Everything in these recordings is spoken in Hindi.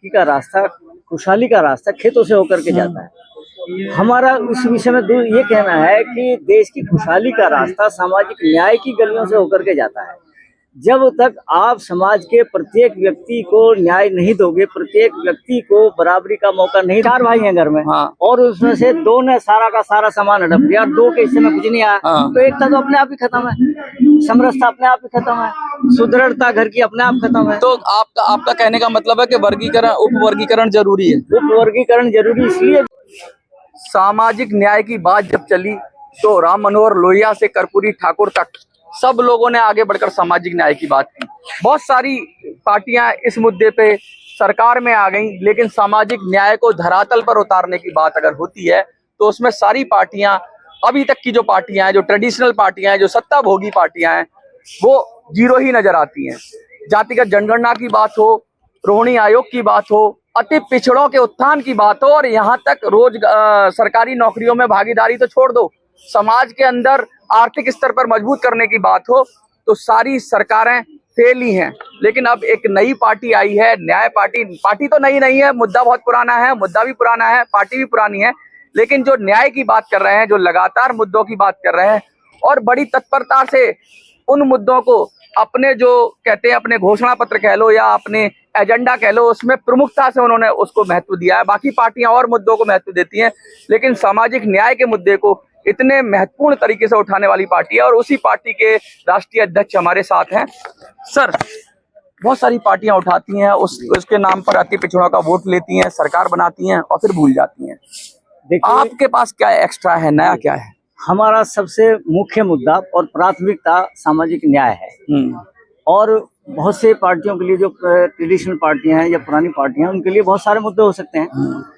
तरक्की का रास्ता, खुशहाली का रास्ता खेतों से होकर के जाता है। हमारा इस विषय में ये कहना है कि देश की खुशहाली का रास्ता सामाजिक न्याय की गलियों से होकर के जाता है। जब तक आप समाज के प्रत्येक व्यक्ति को न्याय नहीं दोगे, प्रत्येक व्यक्ति को बराबरी का मौका नहीं, 4 भाई हैं घर में, हाँ। और उसमें से 2 ने सारा का सारा सामान हड़प लिया, 2 के हिस्से में कुछ नहीं आया, हाँ। तो एकता तो अपने आप ही खत्म है, समरसता अपने आप ही खत्म है, सुदृढ़ता घर की अपने आप खत्म है। तो आपका कहने का मतलब है कि वर्गीकरण, उपवर्गीकरण जरूरी है। उपवर्गीकरण जरूरी इसलिए, सामाजिक न्याय की बात जब चली तो राम मनोहर लोहिया से कर्पूरी ठाकुर तक सब लोगों ने आगे बढ़कर सामाजिक न्याय की बात की। बहुत सारी पार्टियां इस मुद्दे पे सरकार में आ गई, लेकिन सामाजिक न्याय को धरातल पर उतारने की बात अगर होती है तो उसमें सारी पार्टियां, अभी तक की जो पार्टियां हैं, जो ट्रेडिशनल पार्टियां हैं, जो सत्ता भोगी पार्टियां हैं, वो जीरो ही नजर आती हैं। जातिगत जनगणना की बात हो, रोहिणी आयोग की बात हो, अति पिछड़ों के उत्थान की बात हो, और यहाँ तक सरकारी नौकरियों में भागीदारी तो छोड़ दो, समाज के अंदर आर्थिक स्तर पर मजबूत करने की बात हो, तो सारी सरकारें फेल ही हैं। लेकिन अब एक नई पार्टी आई है, न्याय पार्टी। पार्टी तो नई नहीं है, मुद्दा बहुत पुराना है, मुद्दा भी पुराना है, पार्टी भी पुरानी है, लेकिन जो न्याय की बात कर रहे हैं, जो लगातार मुद्दों की बात कर रहे हैं और बड़ी तत्परता से उन मुद्दों को अपने, जो कहते हैं अपने घोषणा पत्र कह लो या अपने एजेंडा कह लो, उसमें प्रमुखता से उन्होंने उसको महत्व दिया है। बाकी पार्टियां और मुद्दों को महत्व देती हैं, लेकिन सामाजिक न्याय के मुद्दे को इतने महत्वपूर्ण तरीके से उठाने वाली पार्टी है, और उसी पार्टी के राष्ट्रीय अध्यक्ष हमारे साथ हैं। सर, बहुत सारी पार्टियां उठाती हैं, उसके नाम पर अति पिछड़ों का वोट लेती हैं, सरकार बनाती हैं और फिर भूल जाती हैं। आपके पास क्या एक्स्ट्रा है, नया क्या है? हमारा सबसे मुख्य मुद्दा और प्राथमिकता सामाजिक न्याय है। और बहुत से पार्टियों के लिए, जो ट्रेडिशनल पार्टियां हैं या पुरानी पार्टियां हैं, उनके लिए बहुत सारे मुद्दे हो सकते हैं।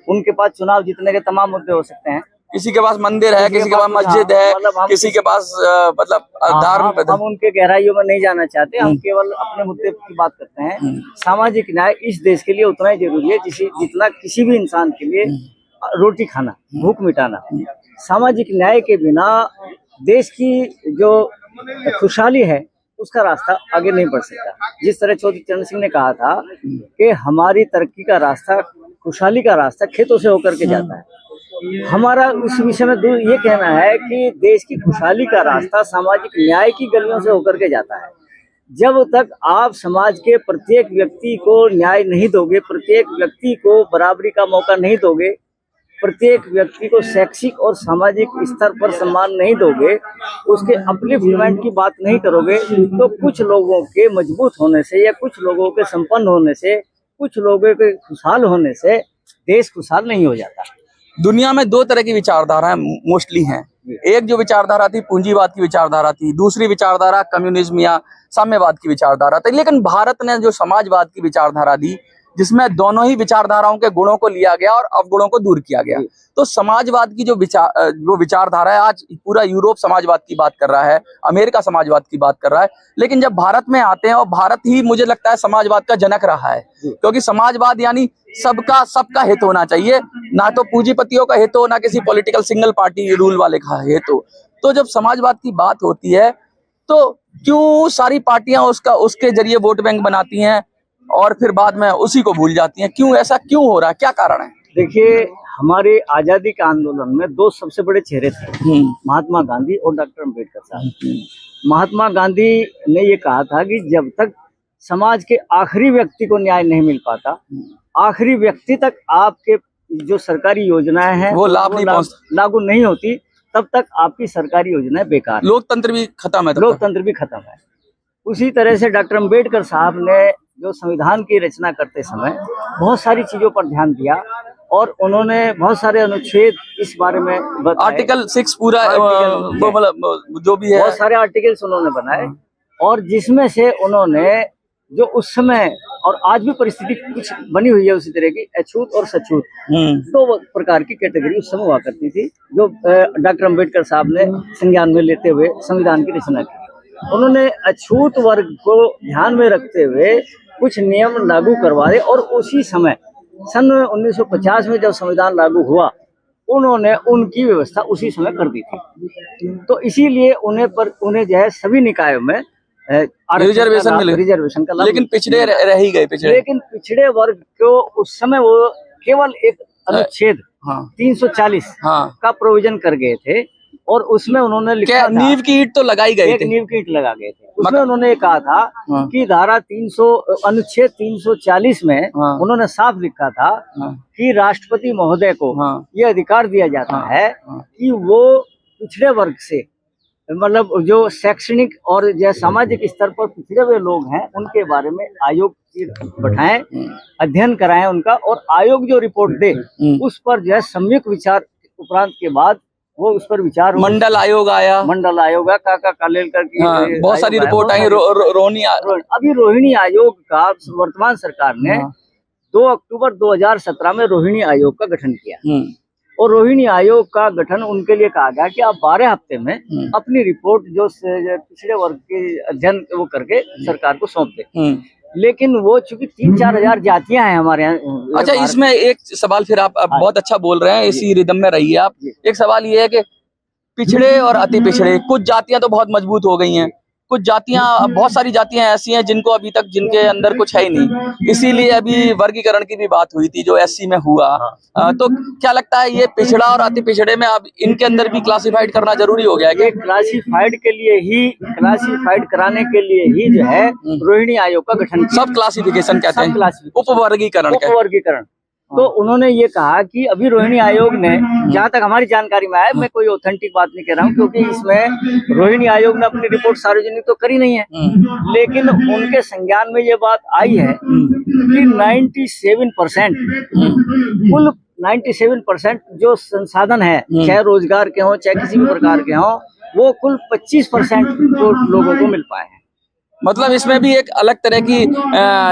उनके पास चुनाव जीतने के तमाम मुद्दे हो सकते हैं। किसी के पास मंदिर है, किसी के पास मस्जिद है, किसी के पास मतलब धर्म। हम उनके गहराइयों में नहीं जाना चाहते, हम केवल अपने मुद्दे की बात करते हैं। सामाजिक न्याय इस देश के लिए उतना ही जरूरी है जितना किसी भी इंसान के लिए रोटी खाना, भूख मिटाना। सामाजिक न्याय के बिना देश की जो खुशहाली है उसका रास्ता आगे नहीं बढ़ सकता। जिस तरह चौधरी चरण सिंह ने कहा था कि हमारी तरक्की का रास्ता, खुशहाली का रास्ता खेतों से होकर के जाता है। हमारा इस विषय में ये कहना है कि देश की खुशहाली का रास्ता सामाजिक न्याय की गलियों से होकर के जाता है। जब तक आप समाज के प्रत्येक व्यक्ति को न्याय नहीं दोगे, प्रत्येक व्यक्ति को बराबरी का मौका नहीं दोगे, प्रत्येक व्यक्ति को शैक्षिक और सामाजिक स्तर पर सम्मान नहीं दोगे, उसके अपलिफ्टमेंट की बात नहीं करोगे, तो कुछ लोगों के मजबूत होने से या कुछ लोगों के संपन्न होने से, कुछ लोगों के खुशहाल होने से देश खुशहाल नहीं हो जाता। दुनिया में 2 तरह की विचारधाराएं मोस्टली हैं। एक जो विचारधारा थी पूंजीवाद की विचारधारा थी, दूसरी विचारधारा कम्युनिज्म या साम्यवाद की विचारधारा थी। लेकिन भारत ने जो समाजवाद की विचारधारा दी, जिसमें दोनों ही विचारधाराओं के गुणों को लिया गया और अवगुणों को दूर किया गया, तो समाजवाद की जो विचारधारा है, आज पूरा यूरोप समाजवाद की बात कर रहा है, अमेरिका समाजवाद की बात कर रहा है। लेकिन जब भारत में आते हैं, और भारत ही मुझे लगता है समाजवाद का जनक रहा है, क्योंकि समाजवाद यानी सबका हित होना चाहिए, ना तो पूंजीपतियों का हित हो, ना किसी पॉलिटिकल सिंगल पार्टी रूल वाले का हित हो। तो जब समाजवाद की बात होती है तो क्यों सारी पार्टियां उसके जरिए वोट बैंक बनाती हैं और फिर बाद में उसी को भूल जाती हैं? क्यों ऐसा क्यों हो रहा है, क्या कारण है? देखिए, हमारे आजादी के आंदोलन में 2 सबसे बड़े चेहरे थे, महात्मा गांधी और डॉक्टर अम्बेडकर साहब। महात्मा गांधी ने ये कहा था कि जब तक समाज के आखिरी व्यक्ति को न्याय नहीं मिल पाता, आखिरी व्यक्ति तक आपके जो सरकारी योजनाएं हैं वो लागू नहीं होती, तब तक आपकी सरकारी योजनाएं बेकार है। लोकतंत्र भी खत्म है। लोकतंत्र भी खत्म है। उसी तरह से डॉक्टर अम्बेडकर साहब ने जो संविधान की रचना करते समय बहुत सारी चीजों पर ध्यान दिया और उन्होंने बहुत सारे अनुच्छेद इस बारे में बताए। आर्टिकल 6 पूरा जो भी है, बहुत सारे आर्टिकल्स उन्होंने बनाए, और जिसमें से उन्होंने जो उस समय और आज भी परिस्थिति कुछ बनी हुई है उसी तरह की, अछूत और सछूत 2 प्रकार की कैटेगरी उस समय हुआ करती थी, जो डॉक्टर अम्बेडकर साहब ने संज्ञान में लेते हुए संविधान की रचना की। उन्होंने अछूत वर्ग को ध्यान में रखते हुए कुछ नियम लागू करवाए, और उसी समय सन 1950 में जब संविधान लागू हुआ, उन्होंने उनकी व्यवस्था उसी समय कर दी थी। तो इसीलिए उन्हें जो है सभी निकायों में रिजर्वेशन मिले, रिजर्वेशन का लाभ, लेकिन पिछड़े रह ही गए पिछड़े। लेकिन पिछड़े वर्ग को उस समय वो केवल एक अनुच्छेद 340 का प्रोविजन कर गए थे और उसमें उन्होंने लिखा था, नींव की ईंट तो लगाई गई थी, नींव की ईंट लगा गए थे। उसमें उन्होंने कहा था कि धारा 300 अनुच्छेद 340 में उन्होंने साफ लिखा था कि राष्ट्रपति महोदय को यह अधिकार दिया जाता है कि वो पिछड़े वर्ग से, मतलब जो शैक्षणिक और जो सामाजिक स्तर पर पिछड़े हुए लोग हैं उनके बारे में आयोग बैठाएं, अध्ययन कराएं उनका, और आयोग जो रिपोर्ट दे उस पर जो है सम्यक विचार उपरांत के बाद वो उस पर विचार। मंडल आयोग आया, काका कालेलकर की बहुत सारी रिपोर्ट आई। रोहिणी अभी रोहिणी आयोग का वर्तमान सरकार ने 2 अक्टूबर 2017 में रोहिणी आयोग का गठन किया और रोहिणी आयोग का गठन उनके लिए कहा गया कि आप 12 हफ्ते में अपनी रिपोर्ट जो पिछड़े वर्ग के अध्ययन वो करके सरकार को सौंप दे। लेकिन वो चूंकि 3-4 हजार जातियां हैं हमारे यहाँ। अच्छा, इसमें एक सवाल फिर आप बहुत अच्छा बोल रहे हैं, इसी रिदम में रहिए आप। एक सवाल ये है कि पिछड़े और अति पिछड़े, कुछ जातियां तो बहुत मजबूत हो गई हैं, कुछ जातियां, बहुत सारी जातियां ऐसी हैं जिनको अभी तक जिनके अंदर कुछ है ही नहीं, इसीलिए अभी वर्गीकरण की भी बात हुई थी जो एससी में हुआ। तो क्या लगता है ये पिछड़ा और अति पिछड़े में अब इनके अंदर भी क्लासिफाइड करना जरूरी हो गया है? क्लासिफाइड कराने के लिए ही जो है रोहिणी आयोग का गठन। सब क्लासिफिकेशन कहते हैं, उपवर्गीकरण। तो उन्होंने ये कहा कि अभी रोहिणी आयोग ने, जहाँ तक हमारी जानकारी में आया, मैं कोई ऑथेंटिक बात नहीं कह रहा हूँ क्योंकि इसमें रोहिणी आयोग ने अपनी रिपोर्ट सार्वजनिक तो करी नहीं है, लेकिन उनके संज्ञान में ये बात आई है कि 97% कुल 97% जो संसाधन है, चाहे रोजगार के हों चाहे किसी भी प्रकार के हों, वो कुल 25% लोगों को मिल पाए हैं। मतलब इसमें भी एक अलग तरह की,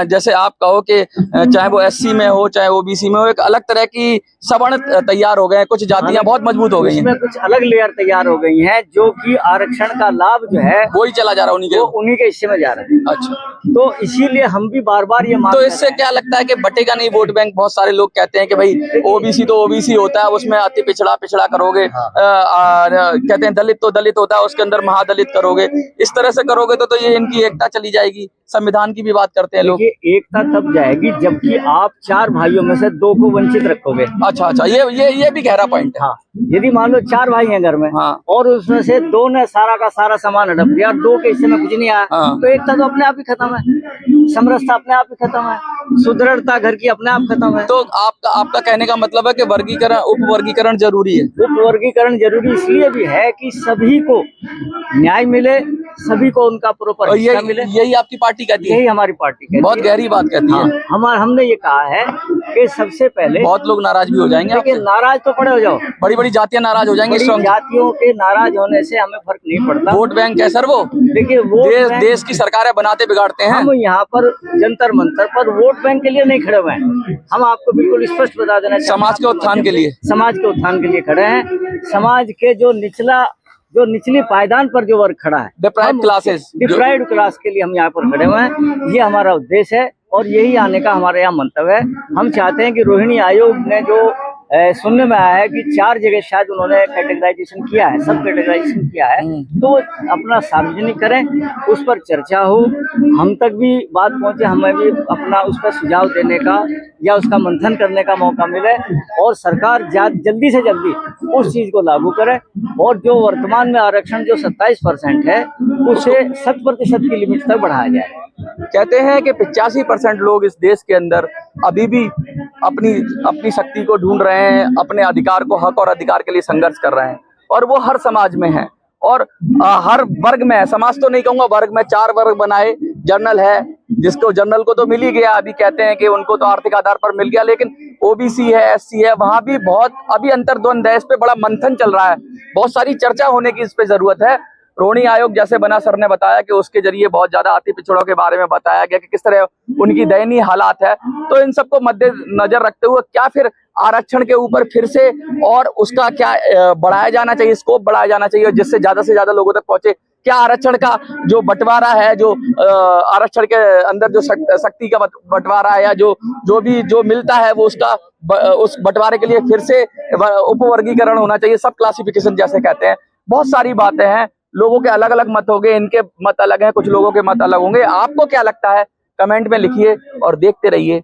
जैसे आप कहो कि चाहे वो एससी में हो चाहे ओबीसी में हो, एक अलग तरह की सवर्ण तैयार हो गए हैं, कुछ जातियां बहुत मजबूत हो गई हैं, कुछ अलग लेयर तैयार हो गई हैं, जो कि आरक्षण का लाभ जो है वही चला जा रहा है, उन्हीं के हिस्से में जा रहा है। अच्छा, तो इसीलिए हम भी बार बार ये तो इससे क्या लगता है कि बटेगा नहीं वोट बैंक? बहुत सारे लोग कहते हैं कि भाई ओबीसी तो ओबीसी होता है, उसमें अति पिछड़ा पिछड़ा करोगे, कहते हैं दलित तो दलित होता है, उसके अंदर महादलित करोगे, इस तरह से करोगे तो ये इनकी एकता चली जाएगी। संविधान की भी बात करते हैं लोग। एकता तब जाएगी जबकि आप 4 भाइयों में से 2 को वंचित रखोगे। अच्छा, ये भी गहरा पॉइंट है। हाँ, यदि मान लो 4 भाई हैं घर में, और उसमें से 2 ने सारा का सारा सामान हड़प दिया और 2 के हिस्से में कुछ नहीं आया, तो एकता तो अपने आप ही खत्म है, समरसता अपने आप ही खत्म है, सुदृढ़ता घर की अपने आप खत्म है। तो आपका कहने का मतलब है कि वर्गीकरण, उपवर्गीकरण जरूरी है। उपवर्गीकरण जरूरी इसलिए भी है कि सभी को न्याय मिले, सभी को उनका प्रॉपर हिस्सा मिले। यही आपकी पार्टी कहती है? यही हमारी पार्टी कहती है। बहुत गहरी बात कहती है। हमने ये कहा है कि सबसे पहले, बहुत लोग नाराज भी हो जाएंगे, लेकिन नाराज तो पड़े हो जाओ, बड़ी बड़ी जातियां नाराज हो जाएंगी। जातियों के नाराज होने से हमें फर्क नहीं पड़ता। वोट बैंक है सर वो। देखिए, देश की सरकारें बनाते बिगाड़ते हैं। हम यहाँ पर जंतर मंतर पर वोट बैंक के लिए नहीं खड़े हुए हैं, हम आपको बिल्कुल स्पष्ट बता देना चाहिए, समाज के उत्थान के लिए, समाज के उत्थान के लिए खड़े हैं। समाज के जो निचली पायदान पर जो वर्ग खड़ा है, डिप्राइव्ड क्लास के लिए हम यहाँ पर खड़े हुए हैं। ये हमारा उद्देश्य है और यही आने का हमारा यहाँ मंतव्य है। हम चाहते हैं कि रोहिणी आयोग ने जो सुनने में आया है कि 4 जगह शायद उन्होंने कैटेगराइजेशन किया है, सब कैटेगराइजेशन किया है, तो अपना सार्वजनिक करें, उस पर चर्चा हो, हम तक भी बात पहुंचे, हमें भी अपना उस पर सुझाव देने का या उसका मंथन करने का मौका मिले और सरकार जल्दी से जल्दी उस चीज को लागू करे और जो वर्तमान में आरक्षण जो 27% है उसे 100% की लिमिट तक बढ़ाया जाए। कहते हैं कि 85% लोग इस देश के अंदर अभी भी अपनी शक्ति को ढूंढ रहे हैं, अपने अधिकार को, हक और अधिकार के लिए संघर्ष कर रहे हैं, और वो हर समाज में है और हर वर्ग में है। समाज तो नहीं कहूंगा, वर्ग में 4 वर्ग बनाए। जनरल है, जिसको जनरल को तो मिल ही गया, अभी कहते हैं कि उनको तो आर्थिक आधार पर मिल गया, लेकिन ओबीसी है, एससी है, वहां भी बहुत अभी अंतर्द्वंद है। इस पे बड़ा मंथन चल रहा है, बहुत सारी चर्चा होने की इस पे जरूरत है। रोहिणी आयोग जैसे बना, सर ने बताया कि उसके जरिए बहुत ज्यादा अति पिछड़ों के बारे में बताया गया कि किस तरह उनकी दयनीय हालात है। तो इन सबको मद्देनजर रखते हुए क्या फिर आरक्षण के ऊपर फिर से और उसका क्या बढ़ाया जाना चाहिए, स्कोप बढ़ाया जाना चाहिए जिससे ज्यादा से ज्यादा लोगों तक पहुंचे? क्या आरक्षण का जो बंटवारा है, जो आरक्षण के अंदर जो शक्ति का बंटवारा है या जो मिलता है वो उसका उस बंटवारे के लिए फिर से उपवर्गीकरण होना चाहिए, सब क्लासिफिकेशन जैसे कहते हैं। बहुत सारी बातें हैं, लोगों के अलग अलग मत होंगे, इनके मत अलग हैं, कुछ लोगों के मत अलग होंगे। आपको क्या लगता है कमेंट में लिखिए और देखते रहिए